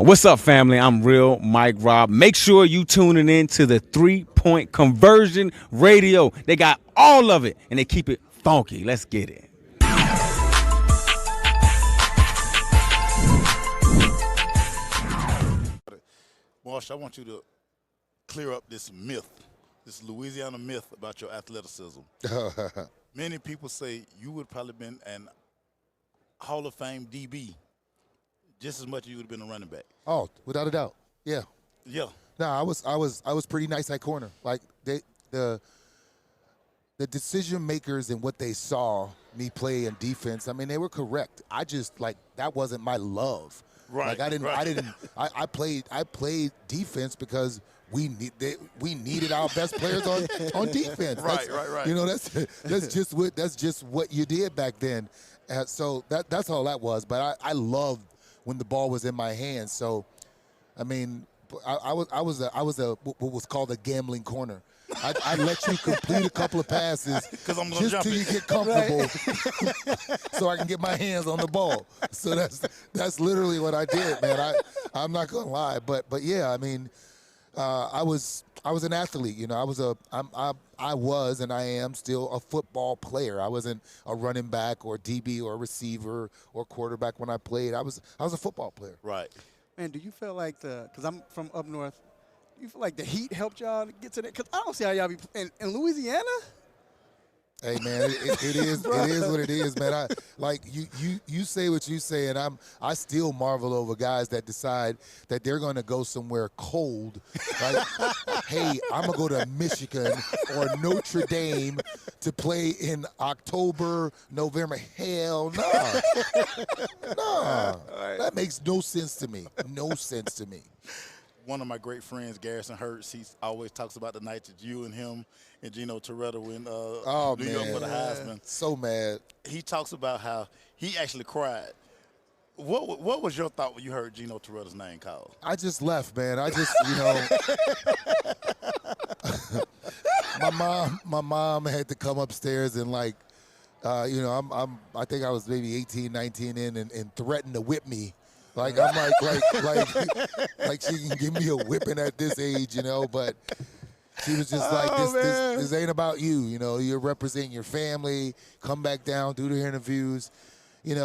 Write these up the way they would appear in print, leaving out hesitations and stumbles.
What's up, family? I'm Real Mike Rob. Make sure you tuning in to the 3-point conversion radio. They got all of it, and they keep it funky. Let's get it. Marsh, I want you to clear up this myth, this Louisiana myth about your athleticism. Many people say you would probably been an Hall of Fame DB just as much as you would have been a running back. Oh, without a doubt. Yeah. Yeah. No, I was pretty nice at corner. Like the decision makers and what they saw me play in defense, I mean, they were correct. I just that wasn't my love. Right. Like I played defense because we needed our best players on defense. Right. You know, that's just what you did back then. So that's all that was. But I loved when the ball was in my hands. So, I mean, I was what was called a gambling corner. I let you complete a couple of passes just till you get comfortable, so I can get my hands on the ball. So that's literally what I did, man. I'm not gonna lie, but yeah, I mean, I was an athlete. You know, I was and I am still a football player. I wasn't a running back or DB or receiver or quarterback when I played. I was a football player. Right. Man, do you feel like because I'm from up north, you feel like the heat helped y'all to get to that? Because I don't see how y'all be in Louisiana. Hey man, it is what it is, man. You say what you say, and I still marvel over guys that decide that they're going to go somewhere cold. Like, hey, I'm gonna go to Michigan or Notre Dame to play in October, November. Hell no, no, that makes no sense to me. No sense to me. One of my great friends, Garrison Hurts, he always talks about the night that you and him and Gino Toretta win New York for the Heisman. So mad. He talks about how he actually cried. What was your thought when you heard Gino Toretta's name called? I just left, man. I just, my mom had to come upstairs and I think I was maybe 18, 19 in and threatened to whip me. Like I'm like she can give me a whipping at this age, but she was just this ain't about you, you're representing your family, come back down, do the interviews, and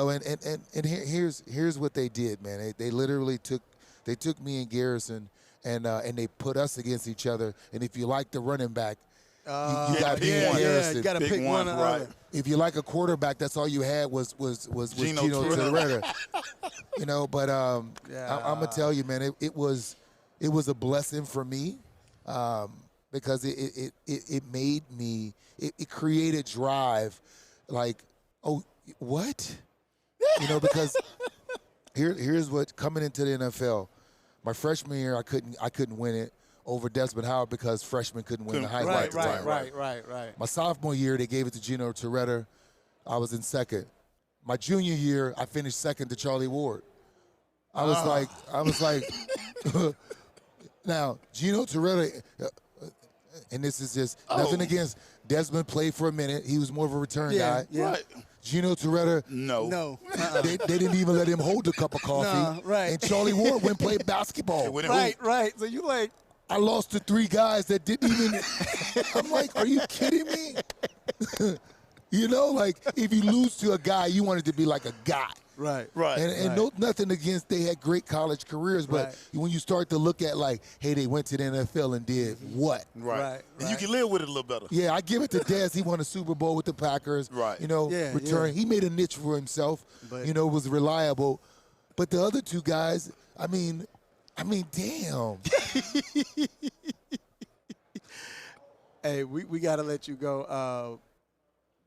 here's what they did, man. They literally took me and Garrison and they put us against each other, and if you like the running back, you got me and Garrison. Yeah, you got to pick one or right. other. If you like a quarterback, that's all you had was Gino Toretta. But I'm gonna tell you, man, it was a blessing for me because it made me it created drive, like, oh, what, because here's what, coming into the NFL, my freshman year I couldn't win it over Desmond Howard because freshmen couldn't win the Heisman. Right. My sophomore year, they gave it to Gino Toretta. I was in second. My junior year, I finished second to Charlie Ward. I was like, now Gino Toretta, and this is just nothing against Desmond. Played for a minute. He was more of a return guy. Yeah. Right. Gino Toretta, No. they didn't even let him hold a cup of coffee. No, right. And Charlie Ward went and played basketball. Right. So you like. I lost to three guys that didn't even. I'm like, are you kidding me? If you lose to a guy, you want it to be like a guy. Right. And nothing against, they had great college careers, but when you start to look at hey, they went to the NFL and did what? Right. And you can live with it a little better. Yeah, I give it to Dez. He won a Super Bowl with the Packers. Right. Return. Yeah. He made a niche for himself. But, was reliable. But the other two guys, I mean, damn. Hey, we got to let you go.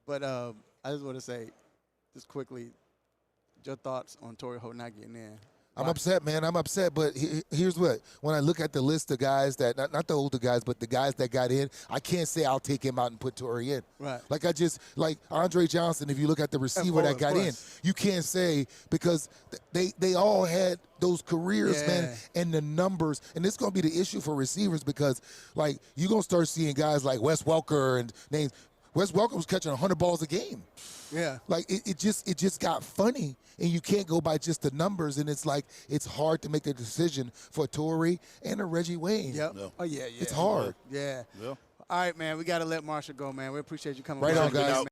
But I just want to say, just quickly, your thoughts on Torrey Holt not getting in. I'm upset, man. I'm upset. But here's what. When I look at the list of guys that, not the older guys, but the guys that got in, I can't say I'll take him out and put Torrey in. Right. Like Andre Johnson, if you look at the receiver that got in, you can't say, because they all had those careers, man, and the numbers. And it's going to be the issue for receivers because, you're going to start seeing guys like Wes Welker and names. Wes Welker was catching 100 balls a game. Yeah. Like it just got funny, and you can't go by just the numbers, and it's like it's hard to make a decision for Torrey and a Reggie Wayne. Yep. Yeah. Oh yeah. It's hard. Yeah. Yeah. All right, man. We got to let Marshall go, man. We appreciate you coming. Right by. on, guys. Out.